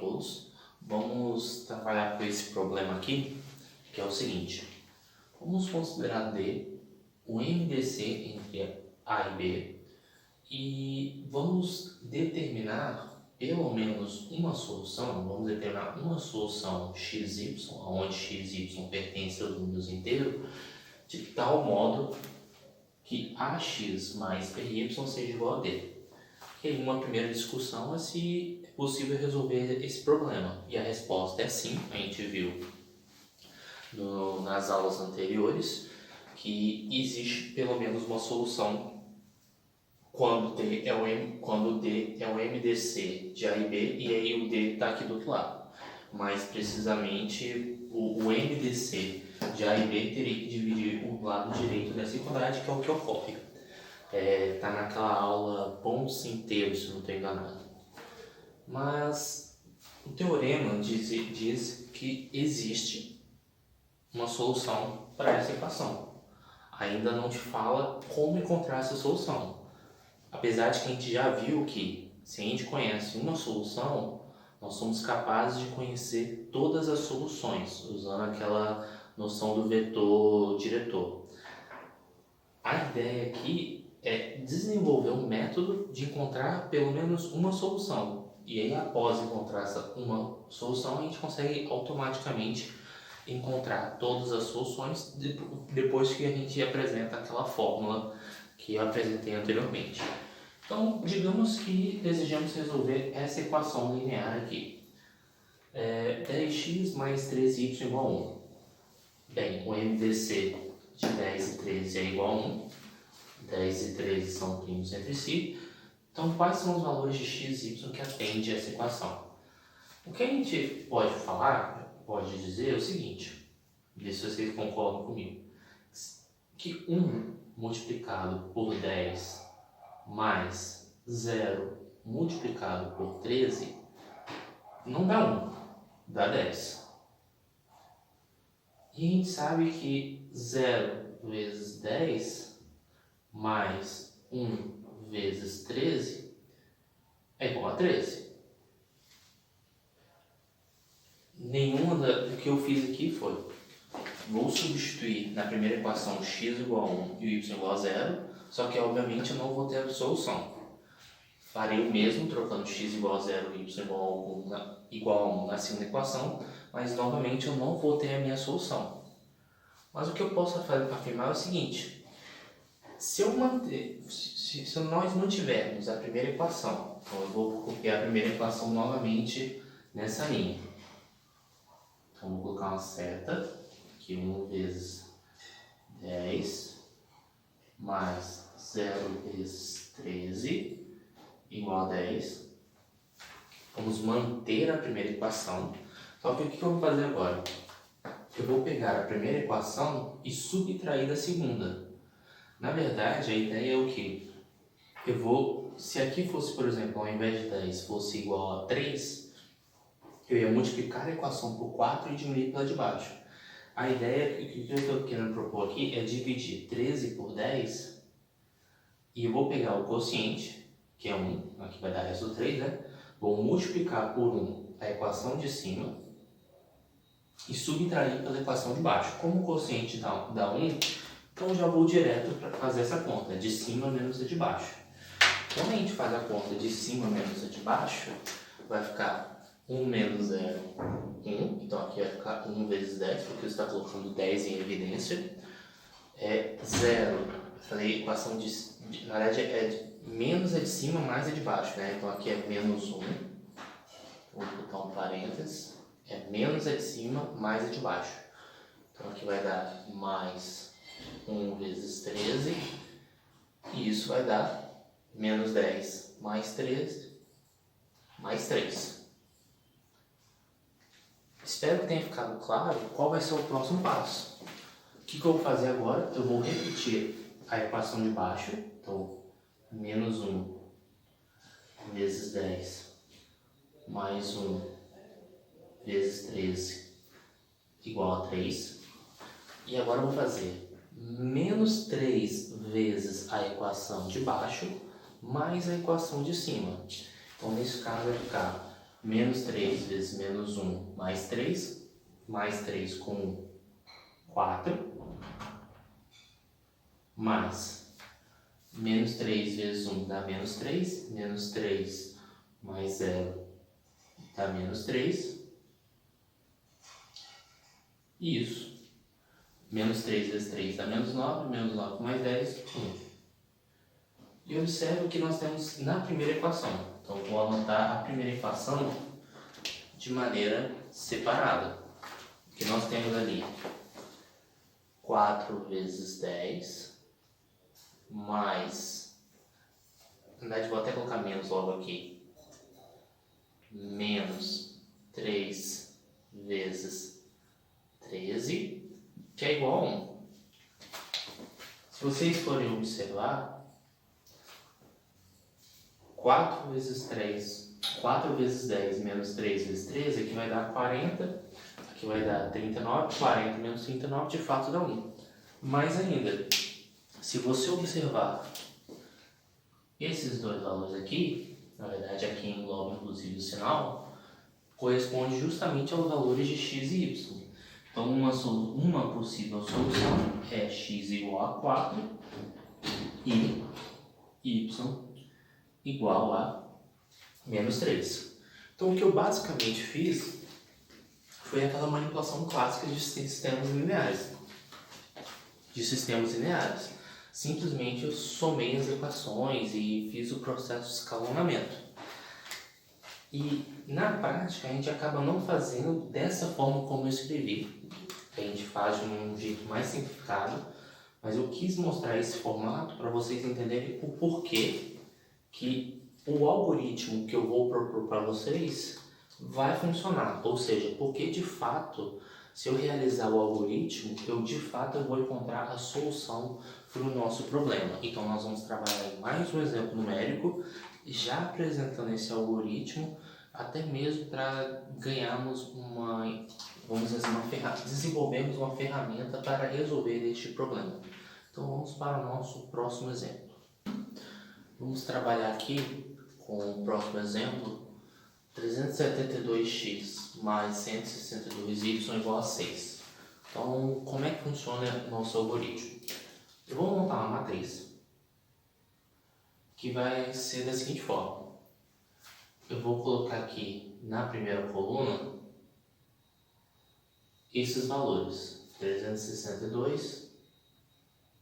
todos. Vamos trabalhar com esse problema aqui, que é o seguinte. Vamos considerar D o MDC entre A e B e vamos determinar pelo menos uma solução. Vamos determinar uma solução XY, onde XY pertence aos números inteiros, de tal modo que AX mais BY seja igual a D. E aí uma primeira discussão é se é possível resolver esse problema. E a resposta é sim. A gente viu nas aulas anteriores que existe pelo menos uma solução quando D é o MDC de A e B, e aí o D está aqui do outro lado. Mais precisamente, o MDC de A e B teria que dividir o lado direito dessa igualdade, que é o que ocorre. Está naquela aula pontos inteiros, se não estou enganado. Mas o teorema diz que existe uma solução para essa equação. Ainda não te fala como encontrar essa solução. Apesar de que a gente já viu que, se a gente conhece uma solução, nós somos capazes de conhecer todas as soluções, usando aquela noção do vetor diretor. A ideia aqui é desenvolver um método de encontrar pelo menos uma solução. E aí, após encontrar uma solução, a gente consegue automaticamente encontrar todas as soluções depois que a gente apresenta aquela fórmula que eu apresentei anteriormente. Então, digamos que desejamos resolver essa equação linear aqui. 10x mais 3y igual a 1. Bem, o MDC de 10 e 13 é igual a 1. 10 e 13 são primos entre si. Então, quais são os valores de x e y que atendem a essa equação? O que a gente pode dizer é o seguinte, ver se vocês concordam comigo, que 1 multiplicado por 10 mais 0 multiplicado por 13 não dá 1, dá 10. E a gente sabe que 0 vezes 10 mais 1 vezes 13 é igual a 13. O que eu fiz aqui foi, vou substituir na primeira equação x igual a 1 e y igual a 0, só que obviamente eu não vou ter a solução. Farei o mesmo trocando x igual a 0 e y igual a 1 na segunda equação, mas novamente eu não vou ter a minha solução. Mas o que eu posso afirmar é o seguinte, se nós mantivermos a primeira equação, então eu vou copiar a primeira equação novamente nessa linha. Então vou colocar uma seta, aqui 1 vezes 10 mais 0 vezes 13 igual a 10. Vamos manter a primeira equação. Só que o que eu vou fazer agora? Eu vou pegar a primeira equação e subtrair da segunda. Na verdade, a ideia é o quê? Se aqui fosse, por exemplo, ao invés de 10 fosse igual a 3, eu ia multiplicar a equação por 4 e diminuir pela de baixo. A ideia que eu estou querendo propor aqui é dividir 13 por 10 e eu vou pegar o quociente, que é 1, aqui vai dar resto 3, né? Vou multiplicar por 1 a equação de cima e subtrair pela equação de baixo. Como o quociente dá 1, então já vou direto para fazer essa conta, de cima menos a de baixo. Quando a gente faz a conta de cima menos a de baixo, vai ficar 1 menos 0, 1. Então aqui vai ficar 1 vezes 10, porque você está colocando 10 em evidência. 0, falei equação na verdade menos a de cima mais a de baixo, né? Então aqui é menos 1. Vou botar um parênteses. É menos a de cima mais a de baixo. Então aqui vai dar mais 1 vezes 13. E isso vai dar menos 10 mais 13 mais 3. Espero que tenha ficado claro qual vai ser o próximo passo. O que eu vou fazer agora? Eu vou repetir a equação de baixo. Então, menos 1 vezes 10 mais 1 vezes 13 igual a 3. E agora eu vou fazer menos 3 vezes a equação de baixo mais a equação de cima. Então, nesse caso, vai ficar Menos 3 vezes menos 1 mais 3 com 1, 4, mais menos 3 vezes 1 dá menos 3, menos 3 mais 0 dá menos 3, e isso. Menos 3 vezes 3 dá menos 9 mais 10, 1. E observe o que nós temos na primeira equação. Então, vou anotar a primeira equação de maneira separada. O que nós temos ali? 4 vezes 10 mais... Na verdade, vou até colocar menos logo aqui. Menos 3 vezes 13, que é igual a 1. Se vocês forem observar, 4 vezes 10 menos 3 vezes 13, aqui vai dar 40, aqui vai dar 39, 40 menos 39, de fato dá 1. Mais ainda, se você observar esses dois valores aqui, na verdade aqui engloba inclusive o sinal, corresponde justamente aos valores de x e y. Então uma possível solução é x igual a 4 e y igual a menos 3. Então o que eu basicamente fiz foi aquela manipulação clássica de sistemas lineares. Simplesmente eu somei as equações e fiz o processo de escalonamento. E na prática a gente acaba não fazendo dessa forma como eu escrevi. A gente faz de um jeito mais simplificado, mas eu quis mostrar esse formato para vocês entenderem o porquê que o algoritmo que eu vou propor para vocês vai funcionar. Ou seja, porque de fato, se eu realizar o algoritmo, eu vou encontrar a solução para o nosso problema. Então nós vamos trabalhar em mais um exemplo numérico, já apresentando esse algoritmo, até mesmo para ganharmos desenvolvermos uma ferramenta para resolver este problema. Então vamos para o nosso próximo exemplo. Vamos trabalhar aqui com o próximo exemplo, 372x mais 162y igual a 6. Então, como é que funciona o nosso algoritmo? Eu vou montar uma matriz que vai ser da seguinte forma. Eu vou colocar aqui na primeira coluna esses valores, 362,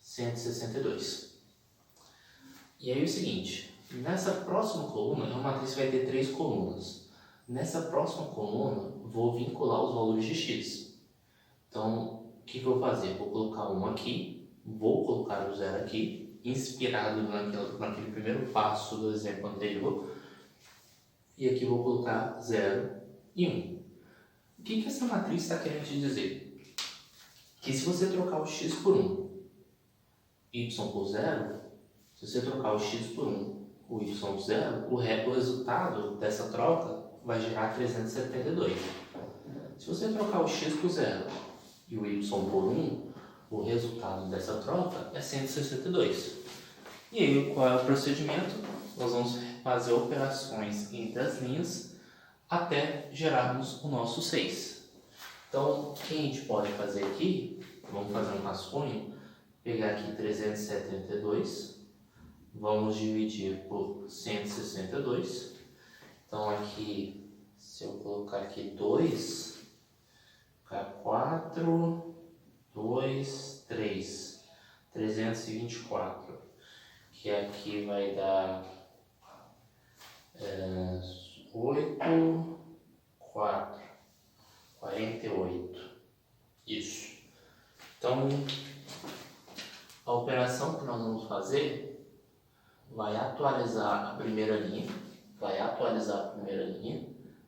162. E aí é o seguinte, nessa próxima coluna, é uma matriz que vai ter 3 colunas. Nessa próxima coluna, vou vincular os valores de x. Então, o que eu vou fazer? Vou colocar 1 aqui, vou colocar o 0 aqui, inspirado naquele primeiro passo do exemplo anterior. E aqui vou colocar 0 e 1. O que essa matriz está querendo te dizer? Que se você trocar o x por 1, y por 0, se você trocar o x por 1, o y por 0, o resultado dessa troca vai gerar 372. Se você trocar o x por 0 e o y por 1, o resultado dessa troca é 162. E aí, qual é o procedimento? Nós vamos fazer operações entre as linhas até gerarmos o nosso 6. Então, o que a gente pode fazer aqui? Vamos fazer um rascunho. Pegar aqui 372, vamos dividir por 162. Então, aqui, se eu colocar aqui 2, fica 4, 2, 3, 324, que aqui vai dar 8, 4, 48. Isso. Então, a operação que nós vamos fazer vai atualizar a primeira linha,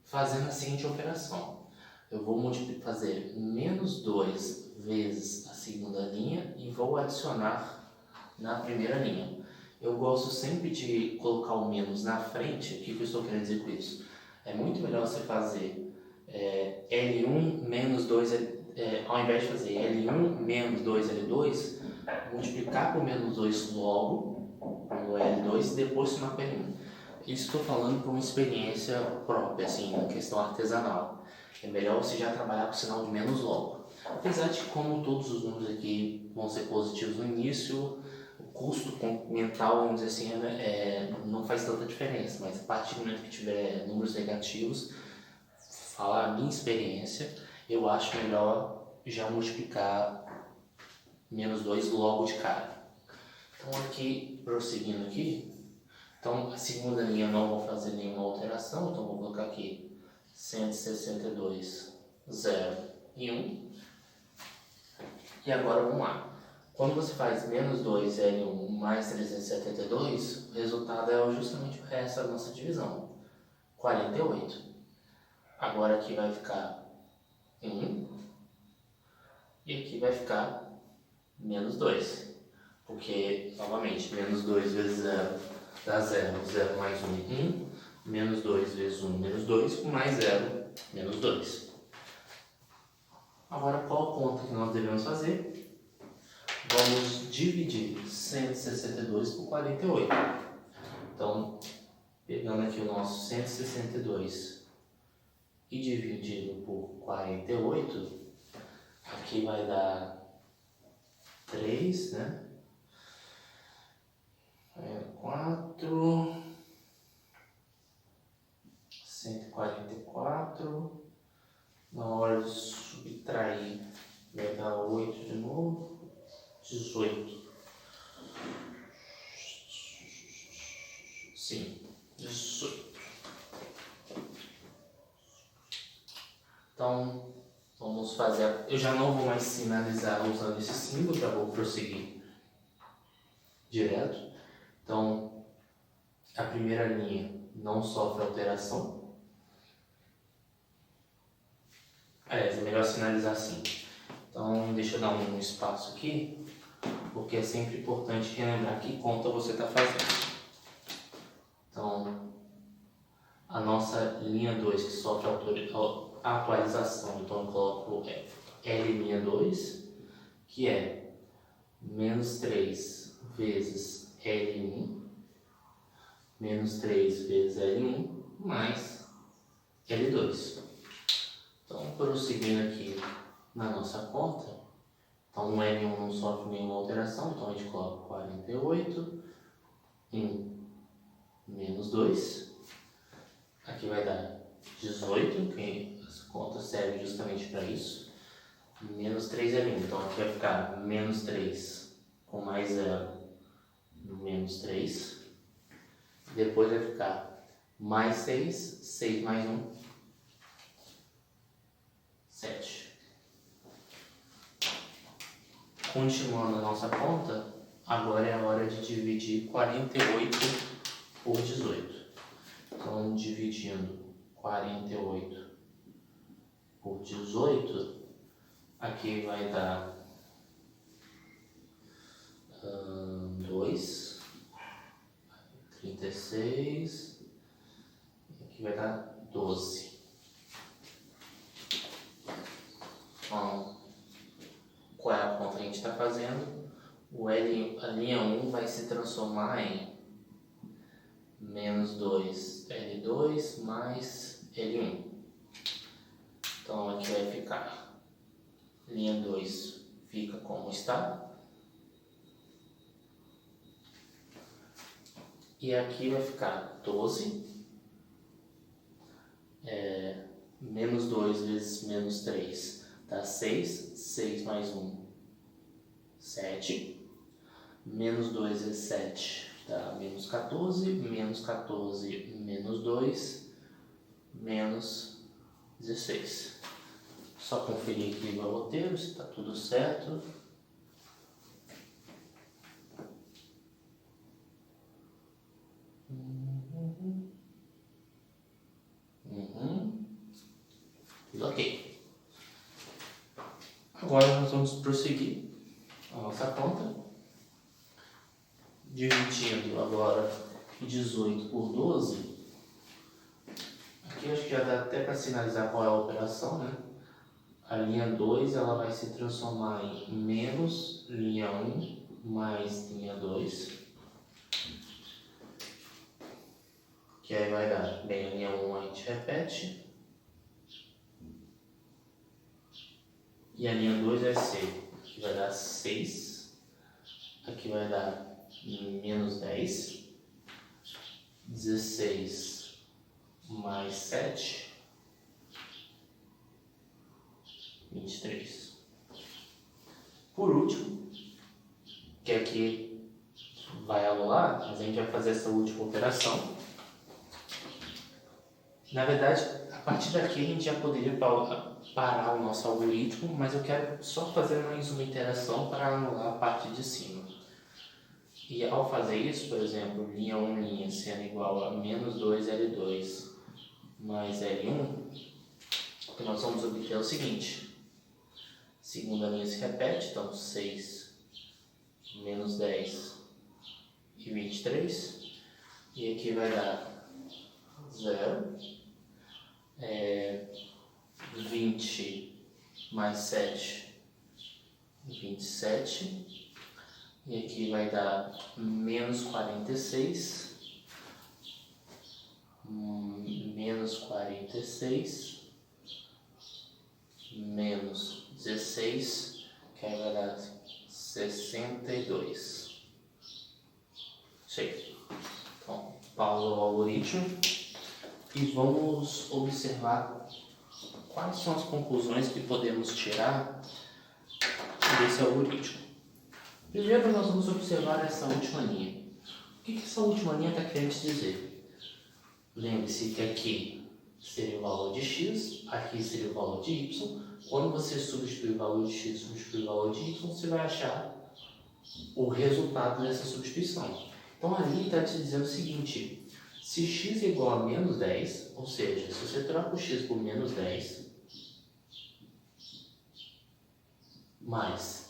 fazendo a seguinte operação. Eu vou fazer menos 2 vezes a segunda linha e vou adicionar na primeira linha. Eu gosto sempre de colocar o menos na frente. O que eu estou querendo dizer com isso? É muito melhor você fazer L1 menos 2, ao invés de fazer L1 menos 2L2, multiplicar por menos 2 logo, no L2, e depois somar com L1. Isso estou falando por uma experiência própria, assim, na questão artesanal. É melhor você já trabalhar com sinal de menos logo. Apesar de, como todos os números aqui vão ser positivos no início, o custo mental, vamos dizer assim, não faz tanta diferença. Mas a partir do momento que tiver números negativos, falar a minha experiência, eu acho melhor já multiplicar menos 2 logo de cara. Então aqui, prosseguindo aqui, então a segunda linha não vou fazer nenhuma alteração, então vou colocar aqui 162, 0 e 1. E agora vamos lá. Quando você faz menos 2L1 mais 372, o resultado é justamente o resto da nossa divisão, 48. Agora aqui vai ficar 1 e aqui vai ficar menos 2. Porque, novamente, menos 2 vezes 0 dá 0, 0 mais 1, 1, menos 2 vezes 1, menos 2, mais 0, menos 2. Agora, qual a conta que nós devemos fazer? Vamos dividir 162 por 48. Então, pegando aqui o nosso 162 e dividindo por 48, aqui vai dar 3, né? 4, 144, na hora de subtrair vai dar 8 de novo, 18. Sim, 18. Então, vamos fazer. Eu já não vou mais sinalizar usando esse símbolo, já vou prosseguir direto. Então, a primeira linha não sofre alteração. É melhor sinalizar assim. Então, deixa eu dar um espaço aqui, porque é sempre importante relembrar que conta você está fazendo. Então, a nossa linha 2 que sofre atualização, então eu coloco L'2, que é menos 3 vezes L1, menos 3 vezes L1, mais L2. Então, prosseguindo aqui na nossa conta, então o L1 não sofre nenhuma alteração, então a gente coloca 48, 1, menos 2, aqui vai dar 18, que essa conta serve justamente para isso, menos 3L1, então aqui vai ficar menos 3 com mais 0, menos 3, depois vai ficar mais 6, 6 mais 1, 7. Continuando a nossa conta, agora é a hora de dividir 48 por 18. Então, dividindo 48 por 18, aqui vai dar 2, 36, e aqui vai dar 12. Então, qual é a conta que a gente está fazendo? A linha 1 vai se transformar em menos 2 L2 mais L1. Então aqui vai ficar, linha 2 fica como está. E aqui vai ficar 12, menos 2 vezes menos 3 dá 6, 6 mais 1, 7, menos 2 vezes 7 dá menos 14, menos 14, menos 2, menos 16. Só conferir aqui no roteiro se está tudo certo. Tudo ok. Agora nós vamos prosseguir a nossa conta, dividindo agora 18 por 12. Aqui acho que já dá até para sinalizar qual é a operação, né? A linha 2 ela vai se transformar em menos linha 1 mais linha 2, que aí vai dar, bem, a linha 1 a gente repete, e a linha 2 vai ser, que vai dar 6, aqui vai dar menos 10, 16 mais 7, 23. Por último, que aqui vai anular, mas a gente vai fazer essa última operação. Na verdade, a partir daqui a gente já poderia parar o nosso algoritmo, mas eu quero só fazer mais uma interação para anular a parte de cima. E ao fazer isso, por exemplo, linha 1' sendo igual a menos 2L2 mais L1, o que nós vamos obter é o seguinte. Segunda linha se repete, então 6, menos 10 e 23. E aqui vai dar 0, 20 mais 7, 27. E aqui vai dar menos 46, menos 46, menos 16, que aí vai dar 62. Cheio. Então, pausa o algoritmo e vamos observar quais são as conclusões que podemos tirar desse algoritmo. Primeiro, nós vamos observar essa última linha. O que essa última linha está querendo dizer? Lembre-se que aqui seria o valor de x, aqui seria o valor de y. Quando você substituir o valor de x e substituir o valor de y, você vai achar o resultado dessa substituição. Então, ali está te dizendo o seguinte: se x é igual a menos 10, ou seja, se você troca o x por menos 10, mais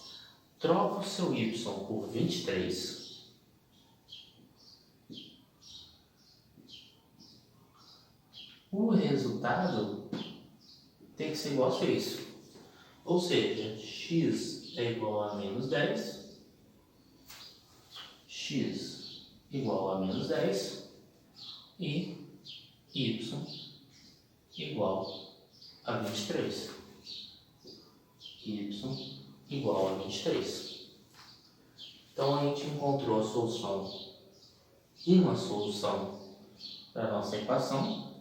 troca o seu y por 23, o resultado tem que ser igual a isso. Ou seja, x é igual a menos 10, x igual a menos 10 e y igual a 23. Y igual a 23. Então a gente encontrou a solução, uma solução para a nossa equação,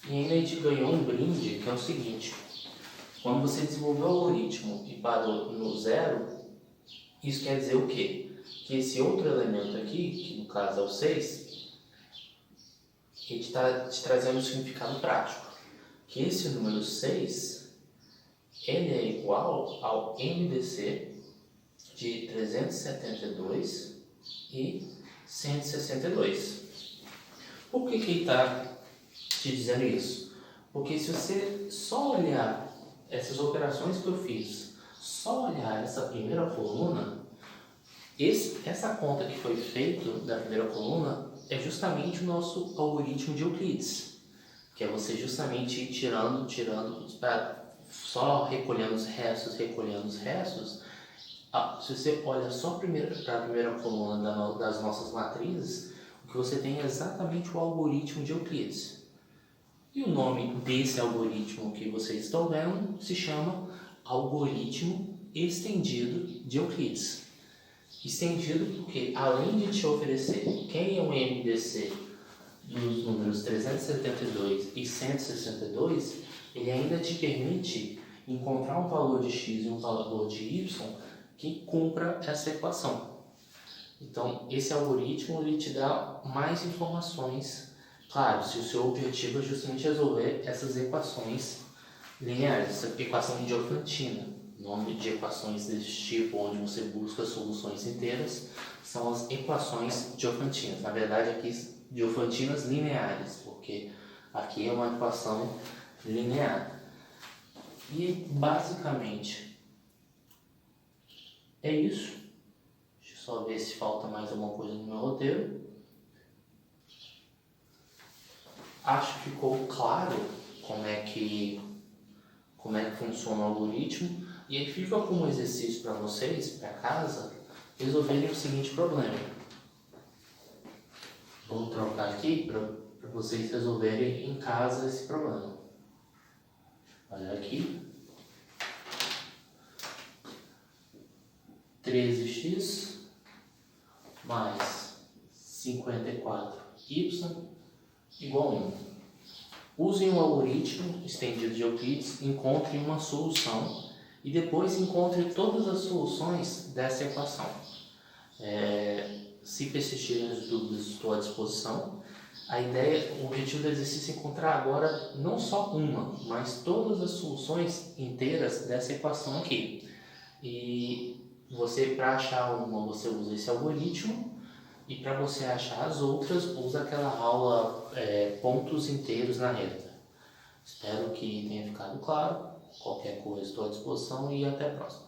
e ainda a gente ganhou um brinde, que é o seguinte: quando você desenvolveu o algoritmo e parou no zero, isso quer dizer o quê? Que esse outro elemento aqui, que no caso é o 6, a gente está te trazendo um significado prático, que esse número 6 ele é igual ao MDC de 372 e 162. Por que ele está te dizendo isso? Porque se você só olhar essas operações que eu fiz, só olhar essa primeira coluna, essa conta que foi feita da primeira coluna é justamente o nosso algoritmo de Euclides, que é você justamente ir tirando, só recolhendo os restos. Se você olha só para a primeira coluna das nossas matrizes, o que você tem é exatamente o algoritmo de Euclides. E o nome desse algoritmo que vocês estão vendo se chama algoritmo estendido de Euclides. Estendido porque, além de te oferecer quem é o MDC dos números 372 e 162, ele ainda te permite encontrar um valor de x e um valor de y que cumpra essa equação. Então, esse algoritmo ele te dá mais informações. Claro, se o seu objetivo é justamente resolver essas equações lineares, essa equação de Diofantina. O nome de equações desse tipo, onde você busca soluções inteiras, são as equações diofantinas. Na verdade, aqui diofantinas lineares, porque aqui é uma equação linear. E basicamente é isso. Deixa eu só ver se falta mais alguma coisa no meu roteiro. Acho que ficou claro como é que funciona o algoritmo. E aí fica como um exercício para vocês, para casa, resolverem o seguinte problema. Vou trocar aqui para vocês resolverem em casa esse problema. Olha aqui. 13x mais 54y igual a 1. Usem o algoritmo estendido de Euclides, encontrem uma solução e depois encontre todas as soluções dessa equação. Se persistirem as dúvidas, estou à disposição. O objetivo do exercício é encontrar agora não só uma, mas todas as soluções inteiras dessa equação aqui. E você, para achar uma, você usa esse algoritmo, e para você achar as outras, usa aquela aula pontos inteiros na reta. Espero que tenha ficado claro. Qualquer coisa, estou à disposição e até a próxima.